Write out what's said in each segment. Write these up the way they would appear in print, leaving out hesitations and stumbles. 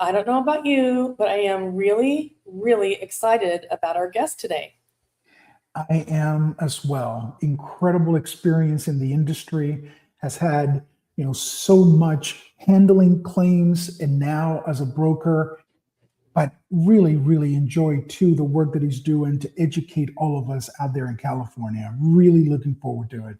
I don't know about you, but I am really, really excited about our guest today. I am as well. Incredible experience in the industry, has had, so much handling claims and now as a broker, but really, really enjoy too the work that he's doing to educate all of us out there in California. Really looking forward to it.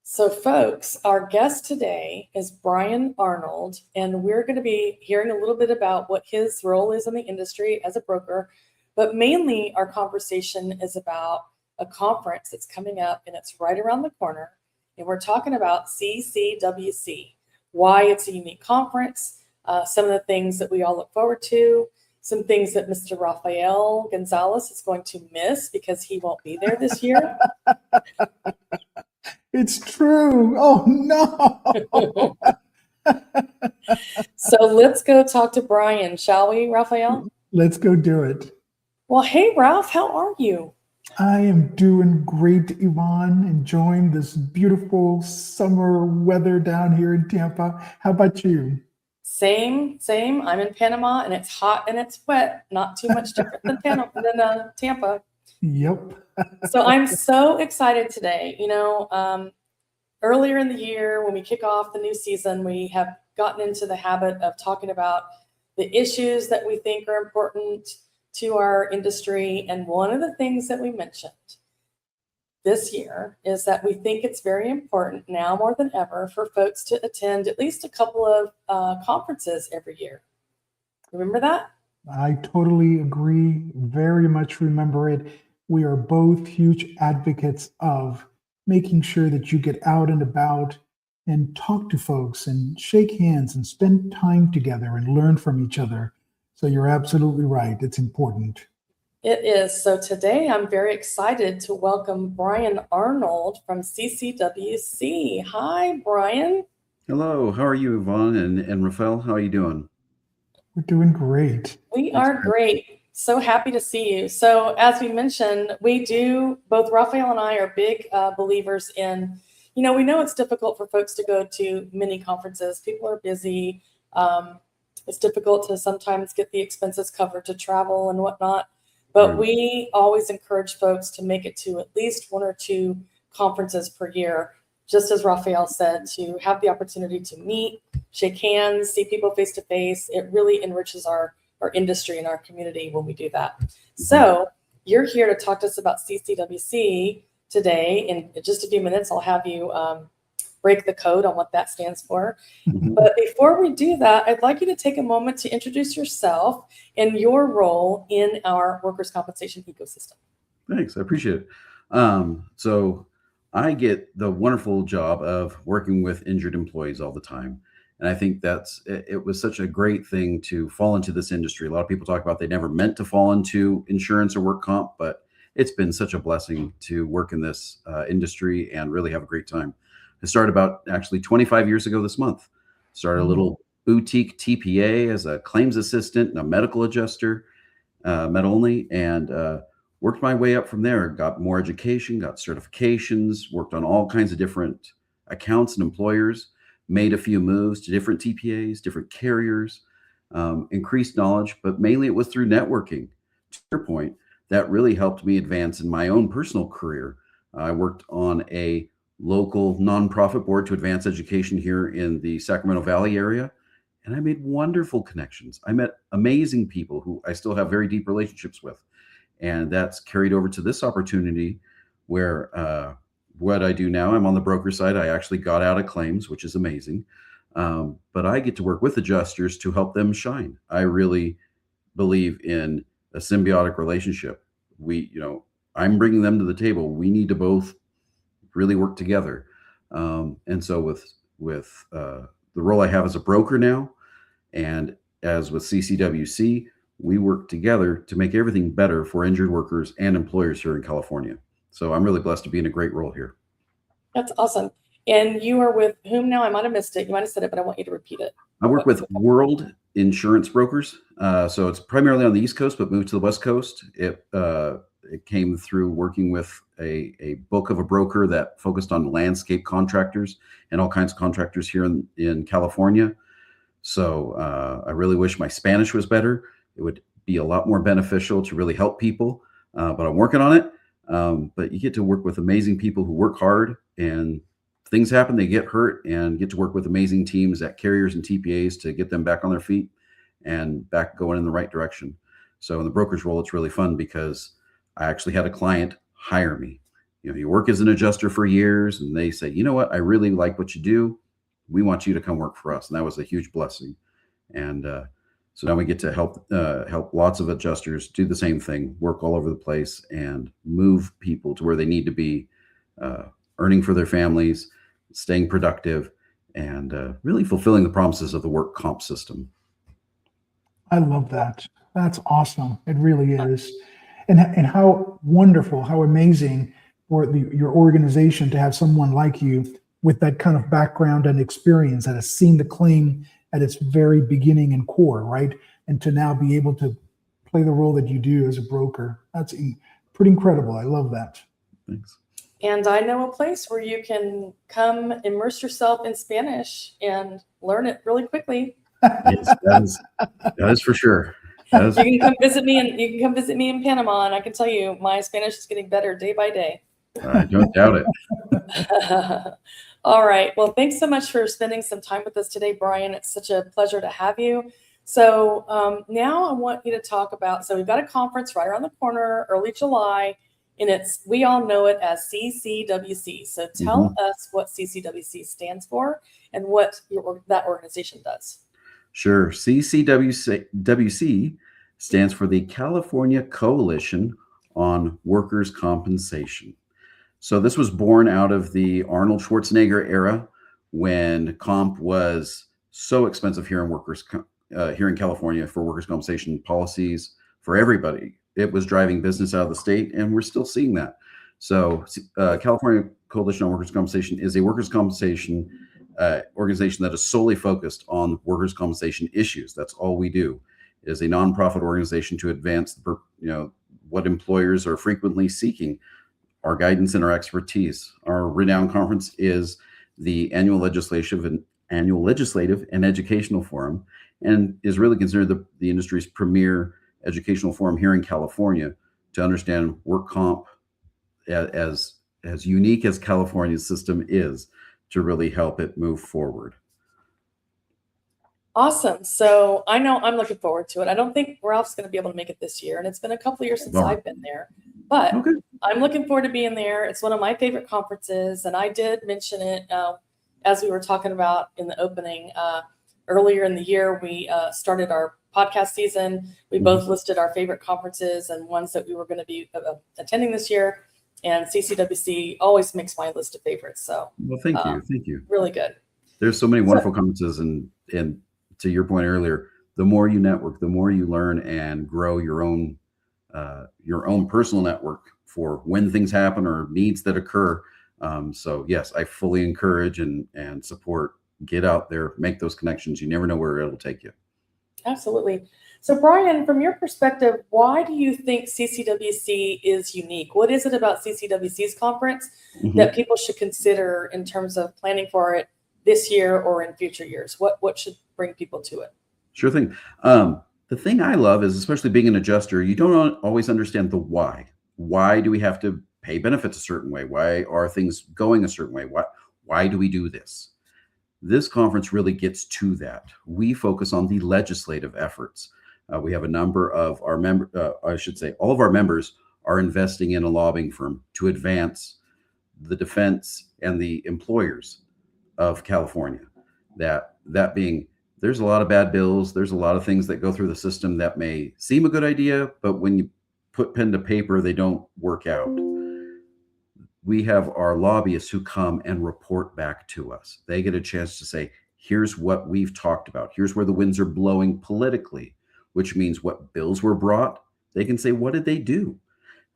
So folks, our guest today is Brian Arnold, and we're going to be hearing a little bit about what his role is in the industry as a broker, but mainly our conversation is about a conference that's coming up and it's right around the corner. And we're talking about CCWC, why it's a unique conference, some of the things that we all look forward to, some things that Mr. Rafael Gonzalez is going to miss because he won't be there this year. It's true. Oh, no. So let's go talk to Brian, shall we, Rafael? Let's go do it. Well, hey, Ralph, how are you? I am doing great, Yvonne. Enjoying this beautiful summer weather down here in Tampa. How about you? Same. I'm in Panama, and it's hot and it's wet. Not too much different than Tampa. Yep. So I'm so excited today. Earlier in the year, when we kick off the new season, we have gotten into the habit of talking about the issues that we think are important to our industry. And one of the things that we mentioned this year is that we think it's very important now more than ever for folks to attend at least a couple of conferences every year. Remember that? I totally agree. Very much remember it. We are both huge advocates of making sure that you get out and about and talk to folks and shake hands and spend time together and learn from each other. So you're absolutely right. It's important. It is. So today I'm very excited to welcome Brian Arnold from CCWC. Hi, Brian. Hello. How are you, Yvonne and Rafael? How are you doing? We're doing great. We are great. So happy to see you. So as we mentioned, both Rafael and I are big believers in, we know it's difficult for folks to go to many conferences. People are busy. It's difficult to sometimes get the expenses covered to travel and whatnot. But we always encourage folks to make it to at least one or two conferences per year, just as Rafael said, to have the opportunity to meet, shake hands, see people face to face. It really enriches our industry and our community when we do that. So you're here to talk to us about CCWC today. In just a few minutes, I'll have you break the code on what that stands for. But before we do that, I'd like you to take a moment to introduce yourself and your role in our workers' compensation ecosystem. Thanks. I appreciate it. So I get the wonderful job of working with injured employees all the time. And I think it was such a great thing to fall into this industry. A lot of people talk about they never meant to fall into insurance or work comp, but it's been such a blessing to work in this industry and really have a great time. I started about actually 25 years ago this month. Started a little boutique TPA as a claims assistant and a medical adjuster, med only, and worked my way up from there. Got more education, got certifications, worked on all kinds of different accounts and employers, made a few moves to different TPAs, different carriers, increased knowledge, but mainly it was through networking. To your point, that really helped me advance in my own personal career. I worked on a local nonprofit board to advance education here in the Sacramento Valley area. And I made wonderful connections. I met amazing people who I still have very deep relationships with. And that's carried over to this opportunity where what I do now, I'm on the broker side. I actually got out of claims, which is amazing. But I get to work with adjusters to help them shine. I really believe in a symbiotic relationship. I'm bringing them to the table. We need to both really work together. And so with the role I have as a broker now, and as with CCWC, we work together to make everything better for injured workers and employers here in California. So I'm really blessed to be in a great role here. That's awesome. And you are with whom now? I might have missed it. You might have said it, but I want you to repeat it. I work with World Insurance Brokers. So it's primarily on the East Coast, but moved to the West Coast. It came through working with a book of a broker that focused on landscape contractors and all kinds of contractors here in California. So I really wish my Spanish was better. It would be a lot more beneficial to really help people, but I'm working on it. But you get to work with amazing people who work hard, and things happen, they get hurt, and get to work with amazing teams at carriers and TPAs to get them back on their feet and back going in the right direction. So in the brokerage role, it's really fun because I actually had a client hire me. You work as an adjuster for years, and they say, you know what, I really like what you do. We want you to come work for us. And that was a huge blessing. And so now we get to help lots of adjusters do the same thing, work all over the place, and move people to where they need to be, earning for their families, staying productive, and really fulfilling the promises of the work comp system. I love that. That's awesome. It really is. And how wonderful, how amazing for your organization to have someone like you with that kind of background and experience that has seen the claim at its very beginning and core, right? And to now be able to play the role that you do as a broker. That's pretty incredible. I love that. Thanks. And I know a place where you can come immerse yourself in Spanish and learn it really quickly. Yes, that is for sure. You can come visit me, and you can come visit me in Panama, and I can tell you my Spanish is getting better day by day. I don't doubt it. All right. Well, thanks so much for spending some time with us today, Brian. It's such a pleasure to have you. So now I want you to talk about, so we've got a conference right around the corner, early July, and we all know it as CCWC. So tell us what CCWC stands for and what that organization does. Sure. CCWC stands for the California Coalition on Workers' Compensation. So this was born out of the Arnold Schwarzenegger era, when comp was so expensive here in California for workers' compensation policies for everybody. It was driving business out of the state, and we're still seeing that. So California Coalition on Workers' Compensation is a workers' compensation organization that is solely focused on workers' compensation issues. That's all we do. It is a nonprofit organization to advance what employers are frequently seeking: our guidance and our expertise. Our renowned conference is the annual legislative and educational forum, and is really considered the industry's premier educational forum here in California to understand work comp as unique as California's system is, to really help it move forward. Awesome. So I know I'm looking forward to it. I don't think Ralph's going to be able to make it this year, and it's been a couple of years since I've been there, but okay. I'm looking forward to being there. It's one of my favorite conferences, and I did mention it as we were talking about in the opening. Earlier in the year, we started our podcast season. We both listed our favorite conferences and ones that we were going to be attending this year. And CCWC always makes my list of favorites. So, well, thank you. Really good. There's so many wonderful conferences, and to your point earlier, the more you network, the more you learn and grow your own personal network for when things happen or needs that occur. So yes, I fully encourage and support. Get out there, make those connections. You never know where it'll take you. Absolutely. So Brian, from your perspective, why do you think CCWC is unique? What is it about CCWC's conference that people should consider in terms of planning for it this year or in future years? What should bring people to it? Sure thing. The thing I love is, especially being an adjuster, you don't always understand the why. Why do we have to pay benefits a certain way? Why are things going a certain way? Why do we do this? This conference really gets to that. We focus on the legislative efforts. We have a number of our all of our members are investing in a lobbying firm to advance the defense and the employers of California. That being, there's a lot of bad bills. There's a lot of things that go through the system that may seem a good idea, but when you put pen to paper, they don't work out. We have our lobbyists who come and report back to us. They get a chance to say, here's what we've talked about. Here's where the winds are blowing politically, which means what bills were brought. They can say, what did they do?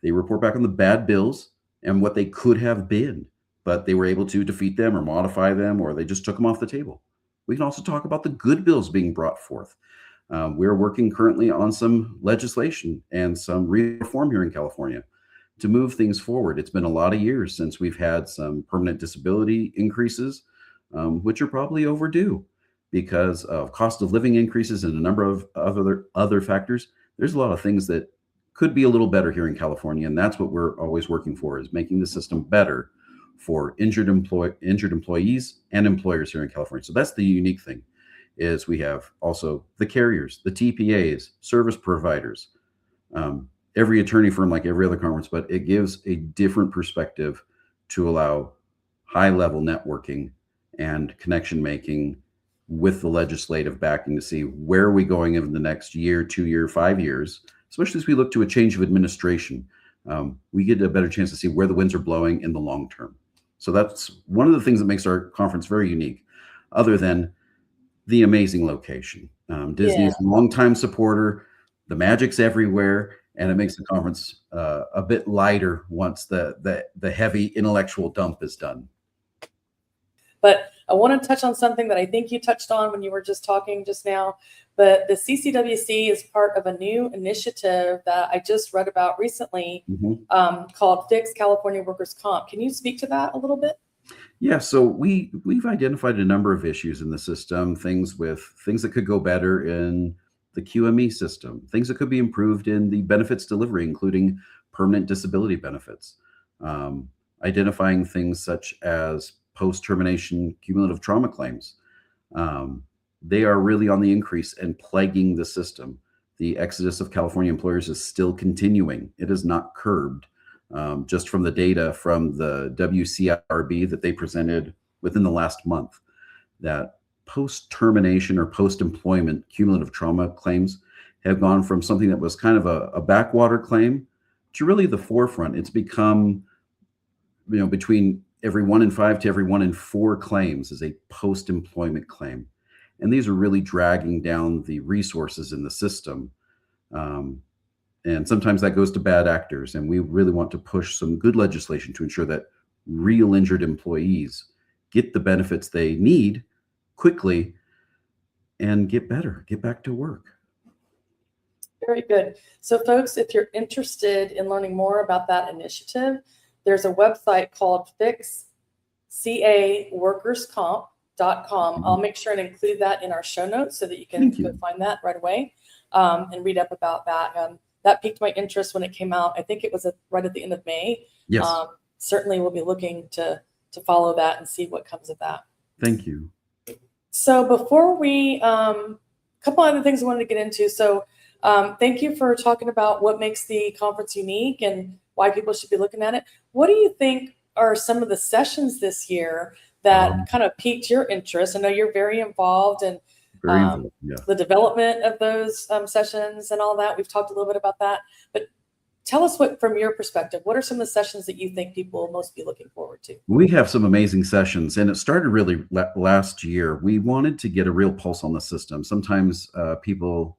They report back on the bad bills and what they could have been, but they were able to defeat them or modify them, or they just took them off the table. We can also talk about the good bills being brought forth. We're working currently on some legislation and some reform here in California to move things forward. It's been a lot of years since we've had some permanent disability increases, which are probably overdue, because of cost of living increases and a number of other factors. There's a lot of things that could be a little better here in California, and that's what we're always working for, is making the system better for injured employees and employers here in California. So that's the unique thing, is we have also the carriers, the TPAs, service providers, every attorney firm, like every other conference, but it gives a different perspective to allow high level networking and connection making with the legislative backing to see where are we going in the next year, 2 year, 5 years, especially as we look to a change of administration. We get a better chance to see where the winds are blowing in the long term. So that's one of the things that makes our conference very unique, other than the amazing location. Disney is a longtime supporter. The magic's everywhere, and it makes the conference a bit lighter once the heavy intellectual dump is done. But I want to touch on something that I think you touched on when you were just talking just now. But the CCWC is part of a new initiative that I just read about recently, called Fix California Workers' Comp. Can you speak to that a little bit? Yeah, so we've identified a number of issues in the system, things that could go better in the QME system, things that could be improved in the benefits delivery, including permanent disability benefits, identifying things such as post-termination cumulative trauma claims. They are really on the increase and plaguing the system. The exodus of California employers is still continuing. It is not curbed. Just from the data from the WCIRB that they presented within the last month, that post-termination or post-employment cumulative trauma claims have gone from something that was kind of a backwater claim to really the forefront. It's become, between every 1 in 5 to every 1 in 4 claims is a post-employment claim. And these are really dragging down the resources in the system. And sometimes that goes to bad actors. And we really want to push some good legislation to ensure that real injured employees get the benefits they need quickly and get better, get back to work. Very good. So folks, if you're interested in learning more about that initiative, there's a website called fixcaworkerscomp.com. I'll make sure and include that in our show notes so that you can go find that right away and read up about that. That piqued my interest when it came out. I think it was right at the end of May. Yes. Certainly we'll be looking to follow that and see what comes of that. Thank you. So before we, a couple other things I wanted to get into. So thank you for talking about what makes the conference unique and why people should be looking at it. What do you think are some of the sessions this year that kind of piqued your interest? I know you're very involved in the development of those sessions and all that. We've talked a little bit about that, but tell us from your perspective, what are some of the sessions that you think people will most be looking forward to? We have some amazing sessions, and it started really last year. We wanted to get a real pulse on the system. Sometimes people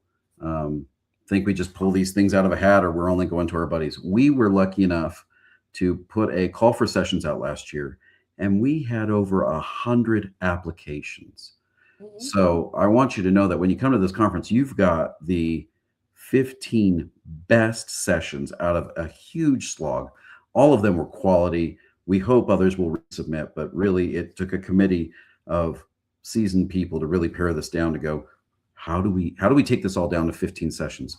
think we just pull these things out of a hat or we're only going to our buddies. We were lucky enough to put a call for sessions out last year, and we had over 100 applications. So I want you to know that when you come to this conference, you've got the 15 best sessions out of a huge slog. All of them were quality. We hope others will resubmit, but really it took a committee of seasoned people to really pare this down to go, how do we take this all down to 15 sessions?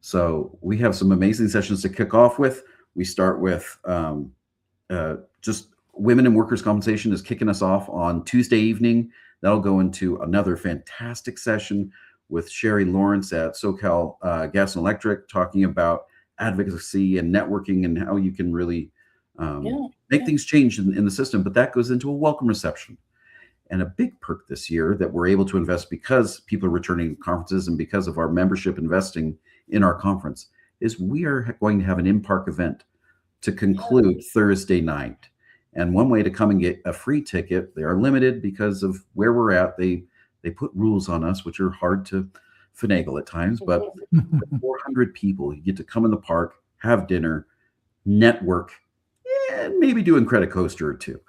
So we have some amazing sessions to kick off with. We start with just women in workers' compensation is kicking us off on Tuesday evening. That'll go into another fantastic session with Sherry Lawrence at SoCal Gas and Electric, talking about advocacy and networking and how you can really make things change in the system. But that goes into a welcome reception. And a big perk this year that we're able to invest because people are returning to conferences and because of our membership investing in our conference is we are going to have an in-park event to conclude Thursday night. And one way to come and get a free ticket, they are limited because of where we're at. They put rules on us, which are hard to finagle at times, but 400 people, you get to come in the park, have dinner, network, and maybe do a credit coaster or two.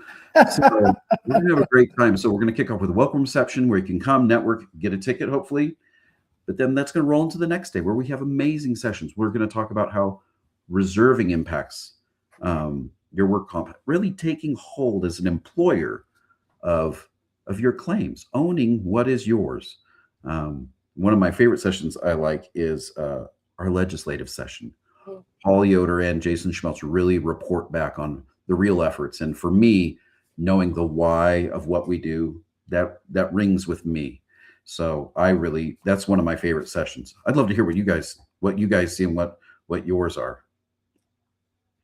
So we're going to have a great time. So we're going to kick off with a welcome reception where you can come, network, get a ticket, hopefully. But then that's going to roll into the next day where we have amazing sessions. We're going to talk about how reserving impacts your work comp, really taking hold as an employer of of your claims, owning what is yours. One of my favorite sessions I like is our legislative session. Mm. Paul Yoder and Jason Schmeltz really report back on the real efforts. And for me, knowing the why of what we do, that rings with me. So that's one of my favorite sessions. I'd love to hear what you guys see and what yours are.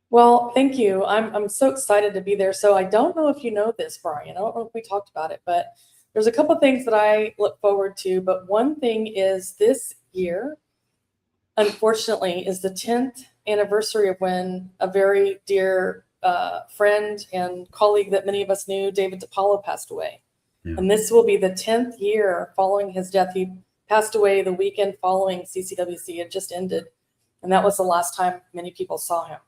Well, thank you. I'm so excited to be there. So I don't know if you know this, Brian. I don't know if we talked about it, but there's a couple of things that I look forward to. But one thing is this year, unfortunately, is the 10th anniversary of when a very dear friend and colleague that many of us knew, David DiPaolo, passed away. Yeah. And this will be the 10th year following his death. He passed away the weekend following CCWC. It just ended. And that was the last time many people saw him.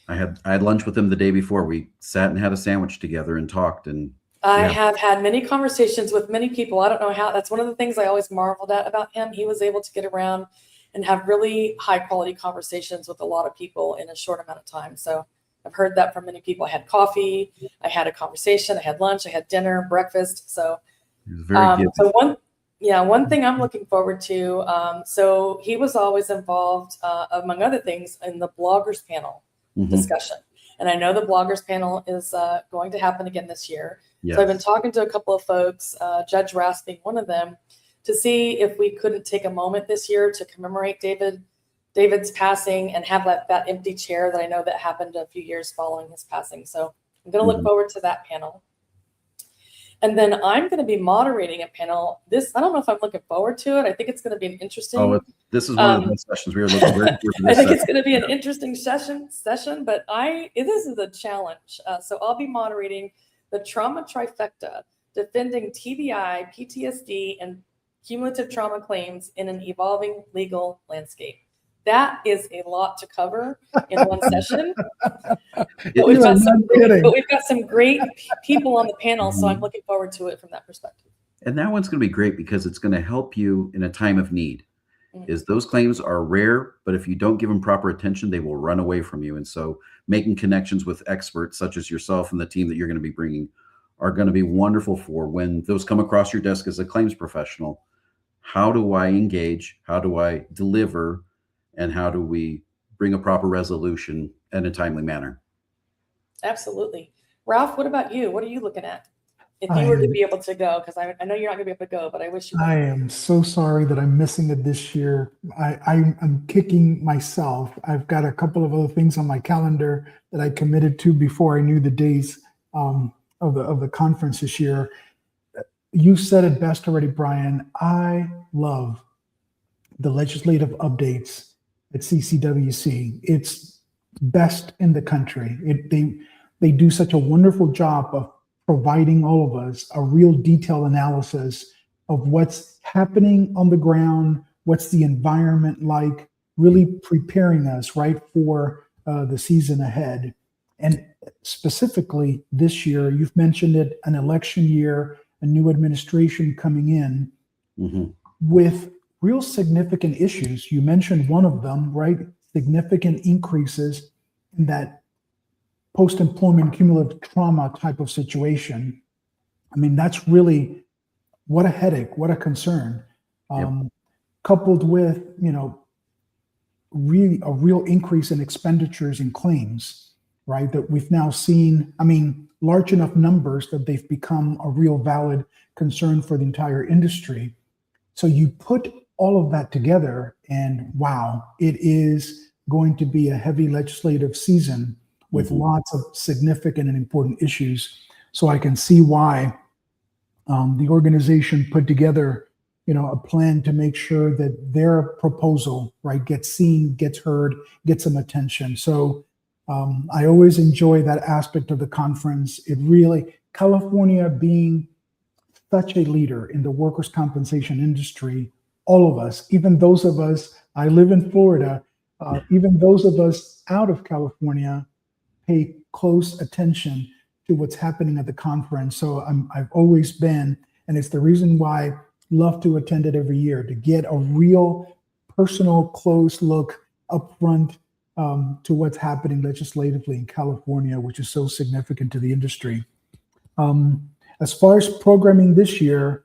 I had lunch with him the day before. We sat and had a sandwich together and talked. And I have had many conversations with many people. I don't know how. That's one of the things I always marveled at about him. He was able to get around and have really high quality conversations with a lot of people in a short amount of time. So I've heard that from many people. I had coffee, I had a conversation, I had lunch, I had dinner, breakfast. So, he was very good. One thing I'm looking forward to. So he was always involved, among other things, in the bloggers panel discussion. And I know the bloggers panel is going to happen again this year. Yes. So I've been talking to a couple of folks, Judge Rass being one of them, to see if we couldn't take a moment this year to commemorate David's passing and have that empty chair that I know that happened a few years following his passing. So I'm going to look forward to that panel. And then I'm going to be moderating a panel. I don't know if I'm looking forward to it. I think it's going to be an interesting. This is one of the best sessions we were looking forward to. I think it's going to be an interesting session, but this is a challenge. So I'll be moderating the trauma trifecta, defending TBI, PTSD, and cumulative trauma claims in an evolving legal landscape. That is a lot to cover in one session. But we've got some great people on the panel, so I'm looking forward to it from that perspective. And that one's going to be great because it's going to help you in a time of need. Is those claims are rare, but if you don't give them proper attention, they will run away from you. And so making connections with experts such as yourself and the team that you're going to be bringing are going to be wonderful for when those come across your desk as a claims professional. How do I engage? How do I deliver? And how do we bring a proper resolution in a timely manner? Absolutely. Ralph, what about you? What are you looking at? If you were to be able to go, because I know you're not going to be able to go, but I wish you would. I am so sorry that I'm missing it this year. I'm kicking myself. I've got a couple of other things on my calendar that I committed to before I knew the days of the conference this year. You said it best already, Brian. I love the legislative updates at CCWC. It's best in the country. They do such a wonderful job of providing all of us a real detailed analysis of what's happening on the ground, what's the environment like, really preparing us right for the season ahead. And specifically this year, you've mentioned it, an election year, a new administration coming in with real significant issues. You mentioned one of them, right? Significant increases in that post-employment cumulative trauma type of situation. I mean, that's really, what a headache, what a concern. Coupled with, really a real increase in expenditures and claims, right? That we've now seen, large enough numbers that they've become a real valid concern for the entire industry. So you put all of that together and wow, it is going to be a heavy legislative season with lots of significant and important issues. So I can see why the organization put together, a plan to make sure that their proposal, right, gets seen, gets heard, gets some attention. So I always enjoy that aspect of the conference. It really, California being such a leader in the workers' compensation industry, all of us, even those of us, I live in Florida, even those of us out of California pay close attention to what's happening at the conference. So I've always been, and it's the reason why I love to attend it every year, to get a real personal, close look up front to what's happening legislatively in California, which is so significant to the industry. As far as programming this year,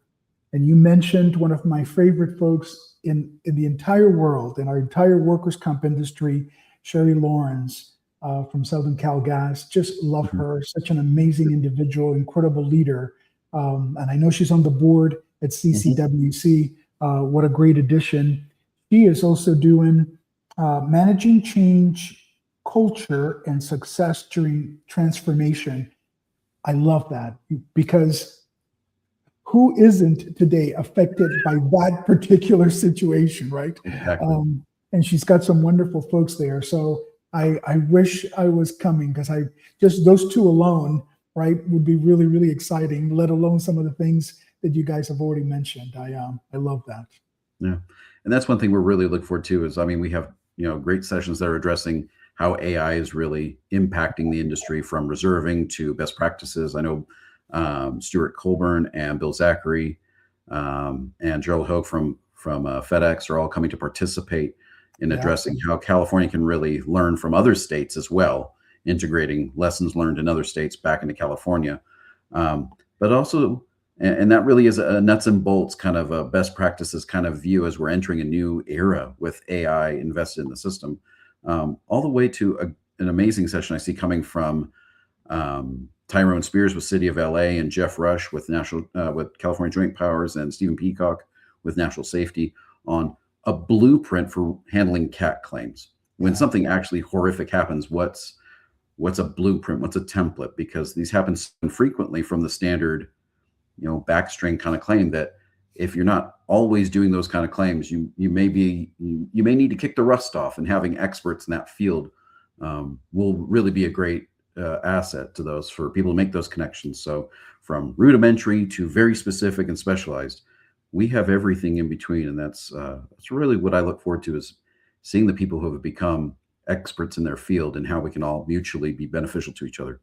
and you mentioned one of my favorite folks in the entire world, in our entire workers' comp industry, Sherry Lawrence from Southern Cal Gas. Just love her. Such an amazing individual, incredible leader. And I know she's on the board at CCWC. What a great addition. She is also doing managing change, culture, and success during transformation. I love that, because who isn't today affected by that particular situation, right? Exactly. And she's got some wonderful folks there. So I wish I was coming, because I just, those two alone, right, would be really, really exciting, let alone some of the things that you guys have already mentioned. I love that. Yeah. And that's one thing we're really looking forward to is, I mean, we have, great sessions that are addressing how AI is really impacting the industry, from reserving to best practices. I know Stuart Colburn and Bill Zachary and Gerald Hogue from FedEx are all coming to participate in addressing how California can really learn from other states as well, integrating lessons learned in other states back into California. But also, and that really is a nuts and bolts kind of a best practices kind of view as we're entering a new era with AI invested in the system, all the way to an amazing session I see coming from Tyrone Spears with City of LA, and Jeff Rush with with California Joint Powers, and Stephen Peacock with National Safety on a blueprint for handling CAT claims. When something actually horrific happens, what's a blueprint? What's a template? Because these happen so infrequently from the standard, backstring kind of claim, that if you're not always doing those kind of claims, you may need to kick the rust off, and having experts in that field will really be a great asset to those, for people to make those connections. So from rudimentary to very specific and specialized, we have everything in between. And that's really what I look forward to, is seeing the people who have become experts in their field and how we can all mutually be beneficial to each other.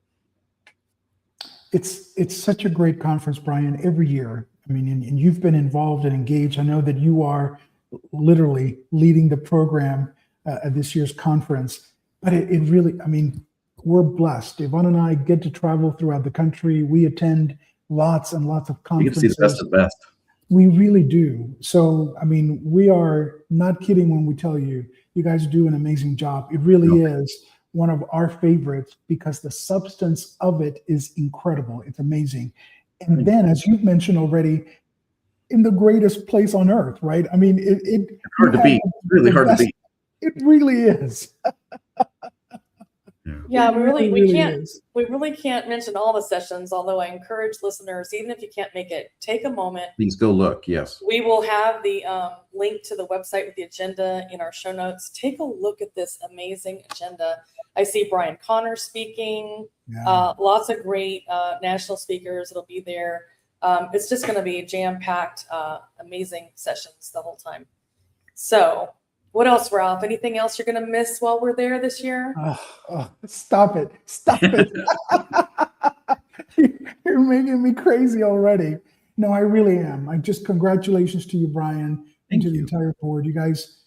It's such a great conference, Brian, every year. I mean, and you've been involved and engaged. I know that you are literally leading the program at this year's conference, but it really, I mean, we're blessed. Yvonne and I get to travel throughout the country. We attend lots and lots of conferences. You get to see the best of the best. We really do. So, I mean, we are not kidding when we tell you, you guys do an amazing job. It really is one of our favorites, because the substance of it is incredible. It's amazing. And then, as you've mentioned already, in the greatest place on earth, right? I mean, it's hard to beat. It's really hard to beat. It really is. Yeah, we really is. can't mention all the sessions, although I encourage listeners, even if you can't make it, take a moment. Please go look. Yes. We will have the link to the website with the agenda in our show notes. Take a look at this amazing agenda. I see Brian Connor speaking, lots of great national speakers that'll be there. It's just going to be jam-packed, amazing sessions the whole time. So what else, Ralph? Anything else you're going to miss while we're there this year? Stop it. Stop it. You're making me crazy already. No, I really am. Congratulations to you, Brian, and to the entire board. You guys.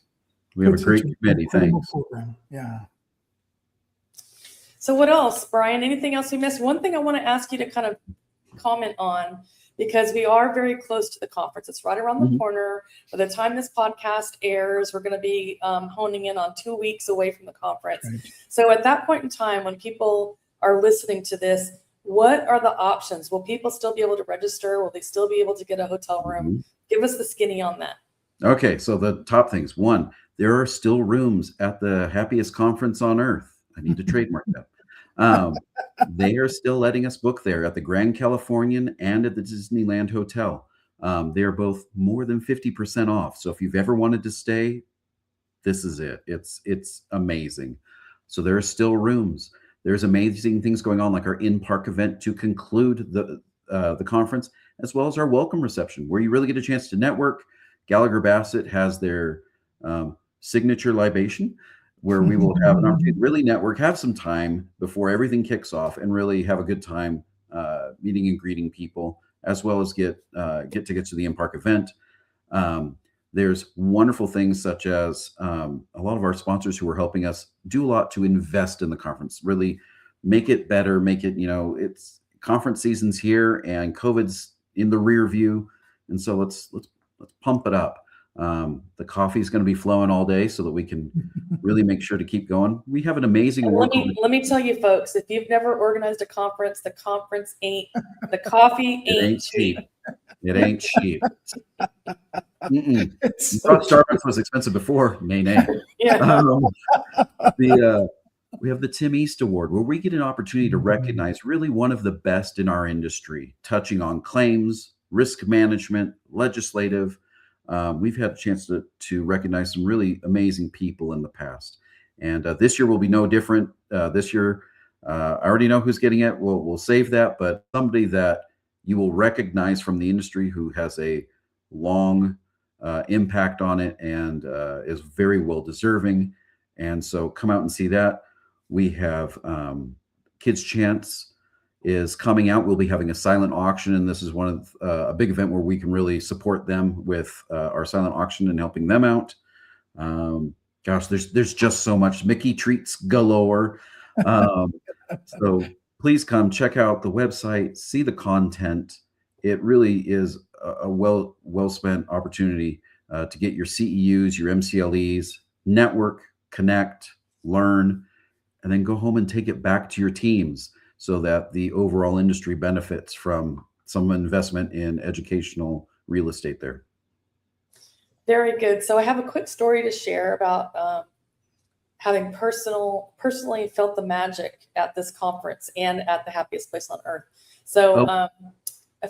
We have a great committee. Thanks. Program. Yeah. So what else, Brian? Anything else we missed? One thing I want to ask you to kind of comment on, because we are very close to the conference. It's right around the corner. By the time this podcast airs, we're going to be honing in on 2 weeks away from the conference. Right. So at that point in time, when people are listening to this, what are the options? Will people still be able to register? Will they still be able to get a hotel room? Give us the skinny on that. Okay, so the top things. One, there are still rooms at the happiest conference on earth. I need to trademark that. They are still letting us book there at the Grand Californian and at the Disneyland Hotel. They are both more than 50% off. So if you've ever wanted to stay, this is it. It's amazing. So there are still rooms. There's amazing things going on, like our in-park event to conclude the conference, as well as our welcome reception, where you really get a chance to network. Gallagher Bassett has their signature libation, where we will have an opportunity to really network, have some time before everything kicks off, and really have a good time meeting and greeting people, as well as get tickets to the in-park event. There's wonderful things such as a lot of our sponsors who are helping us do a lot to invest in the conference, really make it better, make it, conference season's here and COVID's in the rear view. And so let's pump it up. The coffee is going to be flowing all day so that we can really make sure to keep going. We have an amazing Let me tell you folks, if you've never organized a conference, the coffee ain't cheap. It ain't cheap. You thought Starbucks was expensive before? Nay. Yeah. We have the Tim East Award, where we get an opportunity to recognize really one of the best in our industry, touching on claims, risk management, legislative. We've had a chance to recognize some really amazing people in the past. And this year will be no different. This year, I already know who's getting it. We'll save that, but somebody that you will recognize from the industry who has a long impact on it and is very well deserving. And so come out and see that. We have Kids Chance is coming out. We'll be having a silent auction, and this is one of a big event where we can really support them with our silent auction and helping them out. Gosh, there's just so much. Mickey treats galore. So please come check out the website, see the content. It really is a well spent opportunity to get your CEUs, your MCLEs, network, connect, learn, and then go home and take it back to your teams so that the overall industry benefits from some investment in educational real estate there. Very good. So I have a quick story to share about having personally felt the magic at this conference and at the happiest place on earth. So a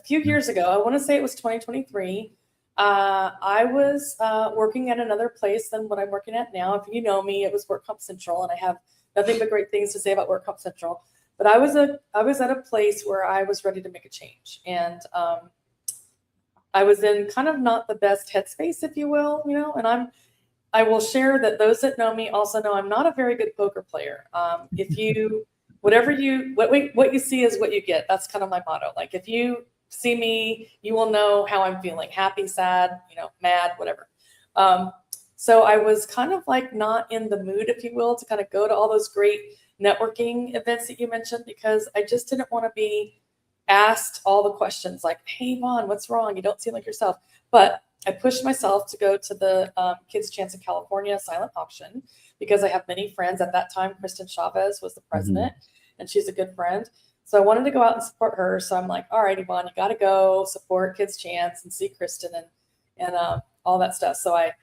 few years ago, I want to say it was 2023, I was working at another place than what I'm working at now. If you know me, it was Work Comp Central, and I have nothing but great things to say about Work Comp Central. But I was at a place where I was ready to make a change, and I was in kind of not the best headspace, if you will, and I will share that those that know me also know I'm not a very good poker player. If you, what you see is what you get. That's kind of my motto. Like if you see me, you will know how I'm feeling, happy, sad, mad, whatever. So I was kind of like not in the mood, if you will, to kind of go to all those great networking events that you mentioned, because I just didn't want to be asked all the questions like, hey, Yvonne, what's wrong? You don't seem like yourself. But I pushed myself to go to the Kids Chance in California silent auction because I have many friends. At that time, Kristen Chavez was the president, and she's a good friend. So I wanted to go out and support her. So I'm like, all right, Yvonne, you got to go support Kids Chance and see Kristen and all that stuff. So I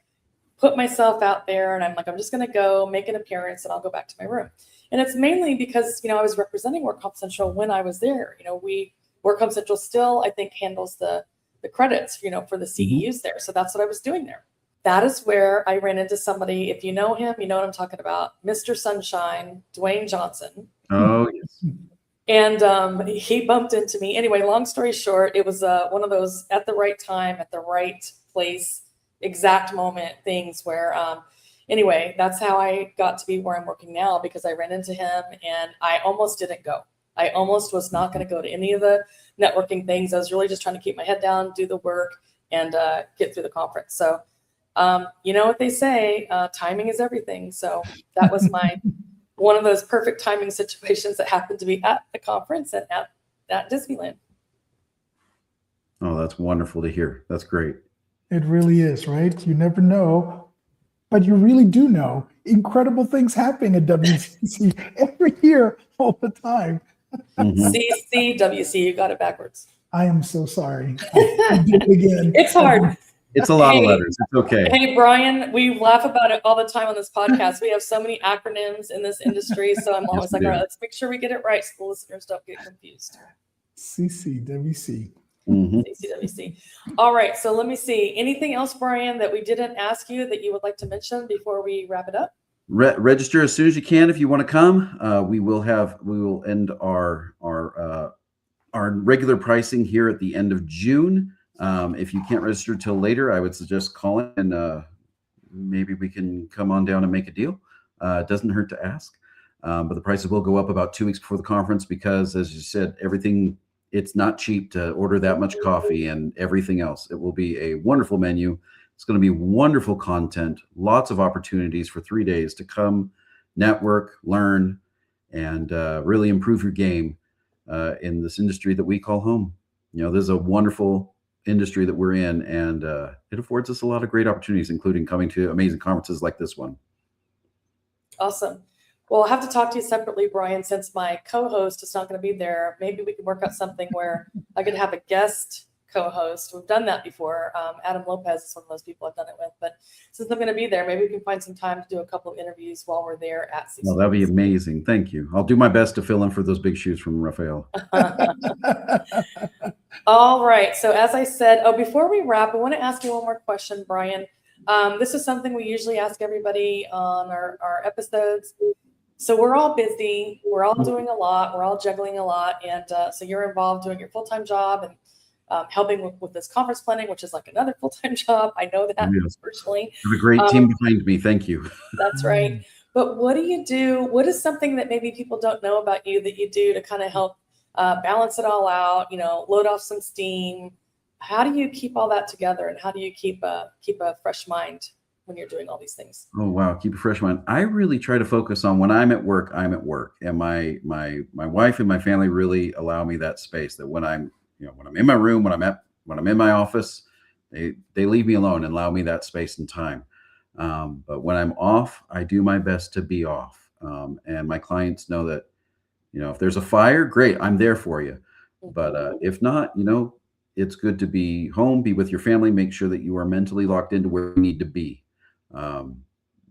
put myself out there, and I'm like, I'm just going to go make an appearance, and I'll go back to my room. And it's mainly because, I was representing Work Comp Central when I was there. Work Comp Central still, I think, handles the credits, for the CEUs there. So that's what I was doing there. That is where I ran into somebody. If you know him, you know what I'm talking about. Mr. Sunshine, Dwayne Johnson. Oh, yes. And he bumped into me. Anyway, long story short, it was one of those at the right time, at the right place, exact moment things where, anyway, that's how I got to be where I'm working now, because I ran into him and I almost didn't go. I almost was not going to go to any of the networking things. I was really just trying to keep my head down, do the work, and get through the conference. So, you know what they say, timing is everything. So that was one of those perfect timing situations that happened to be at the conference and at Disneyland. Oh, that's wonderful to hear. That's great. It really is, right? You never know, but you really do know. Incredible things happening at WCC every year, all the time. CCWC, you got it backwards. I am so sorry. I did it again. It's hard. It's a lot of letters. It's okay. Hey, Brian, we laugh about it all the time on this podcast. We have so many acronyms in this industry. So I'm always like, all right, let's make sure we get it right so the listeners don't get confused. CCWC. CCWC. All right. So let me see. Anything else, Brian, that we didn't ask you that you would like to mention before we wrap it up? Register as soon as you can if you want to come. We will end our regular pricing here at the end of June. If you can't register till later, I would suggest calling and maybe we can come on down and make a deal. It doesn't hurt to ask. But the prices will go up about 2 weeks before the conference because, as you said, it's not cheap to order that much coffee and everything else. It will be a wonderful menu. It's going to be wonderful content, lots of opportunities for 3 days to come, network, learn, and really improve your game. in this industry that we call home. You know, this is a wonderful industry that we're in, and it affords us a lot of great opportunities, including coming to amazing conferences like this one. Awesome. Well, I'll have to talk to you separately, Brian, since my co-host is not going to be there. Maybe we could work out something where I could have a guest co-host. We've done that before. Adam Lopez is one of those people I've done it with. But since I'm going to be there, maybe we can find some time to do a couple of interviews while we're there at CCWC. Well, that'd be amazing. Thank you. I'll do my best to fill in for those big shoes from Rafael. All right. So as I said, before we wrap, I want to ask you one more question, Brian. This is something we usually ask everybody on our episodes. So we're all busy. We're all doing a lot. We're all juggling a lot. And so you're involved doing your full-time job and helping with this conference planning, which is like another full-time job. I know that personally. I have a great team behind me. Thank you. That's right. But what do you do? What is something that maybe people don't know about you that you do to kind of help balance it all out, you know, load off some steam? How do you keep all that together, and how do you keep a fresh mind when you're doing all these things? Oh, wow. Keep a fresh mind. I really try to focus on when I'm at work, I'm at work. And my wife and my family really allow me that space, that when I'm in my room, when I'm in my office, they leave me alone and allow me that space and time. But when I'm off, I do my best to be off. And my clients know that, you know, if there's a fire, great, I'm there for you. But if not, you know, it's good to be home, be with your family, make sure that you are mentally locked into where you need to be.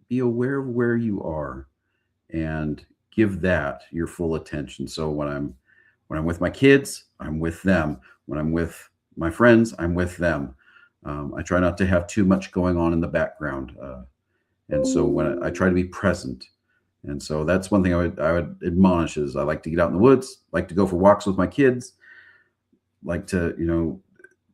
Be aware of where you are and give that your full attention. So when I'm with my kids, I'm with them. When I'm with my friends, I'm with them. I try not to have too much going on in the background. And so when I try to be present. And so that's one thing I would admonish is I like to get out in the woods, like to go for walks with my kids, like to, you know,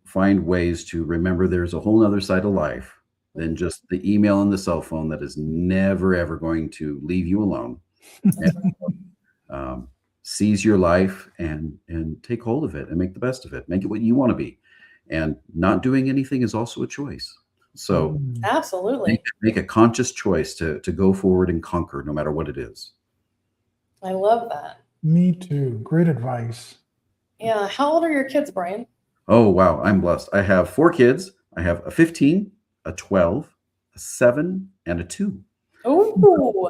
find ways to remember there's a whole nother side of life than just the email and the cell phone that is never, ever going to leave you alone. And, seize your life and take hold of it and make the best of it. Make it what you want to be. And not doing anything is also a choice. So absolutely make a conscious choice to go forward and conquer no matter what it is. I love that. Me too. Great advice. Yeah. How old are your kids, Brian? Oh, wow. I'm blessed. I have 4 kids. I have a 15, a 12, a 7, and a 2. Oh,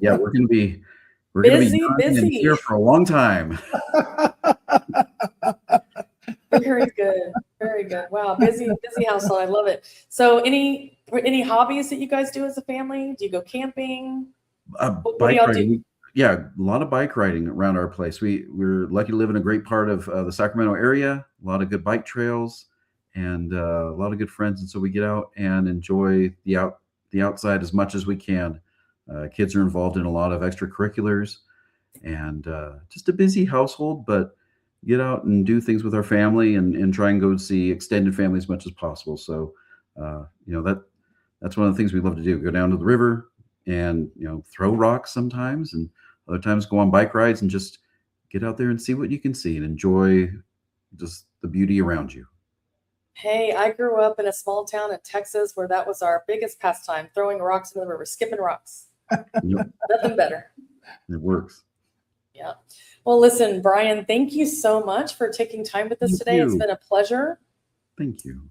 yeah. We're going to be busy here for a long time. Very good. Very good. Wow. Busy household. I love it. So any hobbies that you guys do as a family? Do you go camping? Bike riding. Yeah, a lot of bike riding around our place. We're lucky to live in a great part of the Sacramento area. A lot of good bike trails and a lot of good friends. And so we get out and enjoy the outside as much as we can. Kids are involved in a lot of extracurriculars and just a busy household, but get out and do things with our family and try and go see extended family as much as possible. So, that's one of the things we love to do. Go down to the river and, throw rocks sometimes, and other times go on bike rides and just get out there and see what you can see and enjoy just the beauty around you. Hey, I grew up in a small town in Texas where that was our biggest pastime, throwing rocks in the river, skipping rocks. Yep. Nothing better. It works. Yeah. Well, listen, Brian, thank you so much for taking time with us today. It's been a pleasure. Thank you.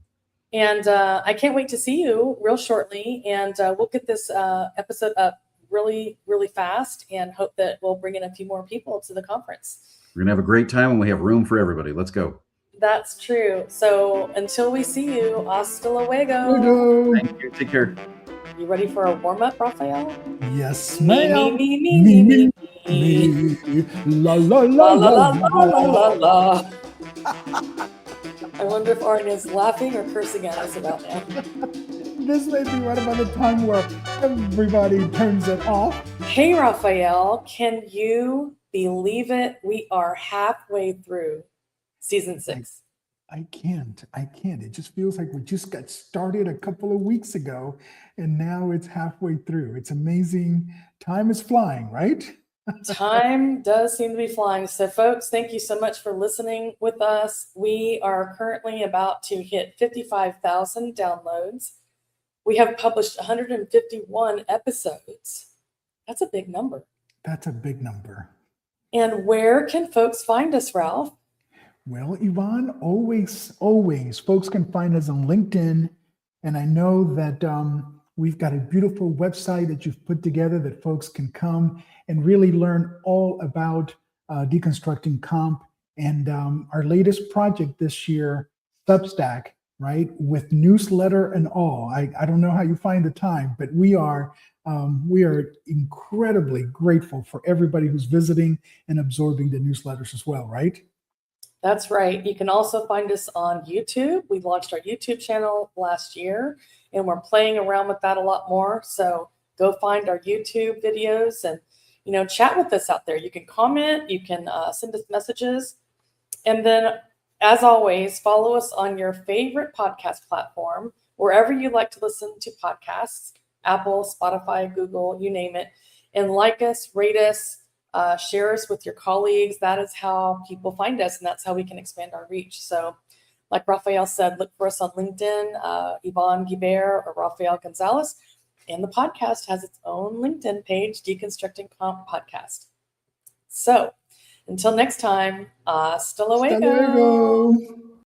And I can't wait to see you real shortly. And we'll get this episode up really, really fast and hope that we'll bring in a few more people to the conference. We're going to have a great time and we have room for everybody. Let's go. That's true. So until we see you, hasta luego. Thank you. Take care. You ready for a warm-up, Rafael? Yes, ma'am. Me. La la la la la la. I wonder if Arnold is laughing or cursing at us about that. This may be right about the time where everybody turns it off. Hey, Rafael, can you believe it? We are halfway through season 6. I can't. It just feels like we just got started a couple of weeks ago and now it's halfway through. It's amazing. Time is flying, right? Time does seem to be flying. So folks, thank you so much for listening with us. We are currently about to hit 55,000 downloads. We have published 151 episodes. That's a big number. That's a big number. And where can folks find us, Ralph? Well, Yvonne, always, folks can find us on LinkedIn. And I know that we've got a beautiful website that you've put together that folks can come and really learn all about Deconstructing Comp and our latest project this year, Substack, right? With newsletter and all. I don't know how you find the time, but we are incredibly grateful for everybody who's visiting and absorbing the newsletters as well, right? That's right. You can also find us on YouTube. We launched our YouTube channel last year, and we're playing around with that a lot more. So go find our YouTube videos and, chat with us out there. You can comment, you can send us messages. And then, as always, follow us on your favorite podcast platform, wherever you like to listen to podcasts, Apple, Spotify, Google, you name it. And like us, rate us, share us with your colleagues. That is how people find us, and that's how we can expand our reach. So like Rafael said, look for us on LinkedIn, Yvonne Guibert or Rafael Gonzalez. And the podcast has its own LinkedIn page, Deconstructing Comp Podcast. So until next time, hasta luego. Hasta luego.